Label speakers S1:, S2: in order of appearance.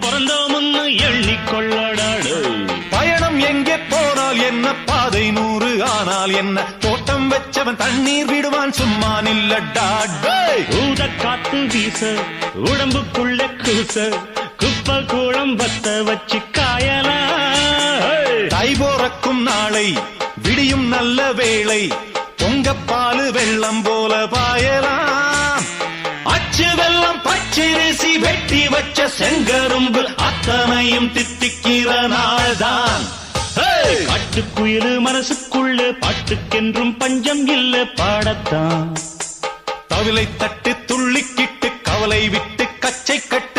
S1: பிறந்தோம்னு எண்ணிக்கொள்ளடாடு.
S2: பயணம் எங்கே போனால் என்ன, பாதை 100 ஆனால் என்ன, தோட்டம் வச்சவன் தண்ணீர் விடுவான் சும்மா நில்லடா.
S1: ஊத காத்து வீச உடம்புக்குள்ள கூச, குப்பை கூளம் பத்த வச்சு காயலாம்.
S2: தை போறக்கும் நாளை விடியும் நல்ல வேளை, பொங்கப்பாலு வெள்ளம் போல பாயலாம். அச்சு வெள்ளம் பச்சரிசி வெட்டி வச்ச செங்கரும்பு அத்தனையும் தித்திக்கிற நாள்தான்.
S1: காட்டுக்குயிலு மனசுக்குள்ள பாட்டுக்கென்றும் பஞ்சம் இல்ல பாடத்தான்.
S2: தவிலை தட்டு துள்ளிக்கிட்டு கவலை விட்டு கச்சை கட்டு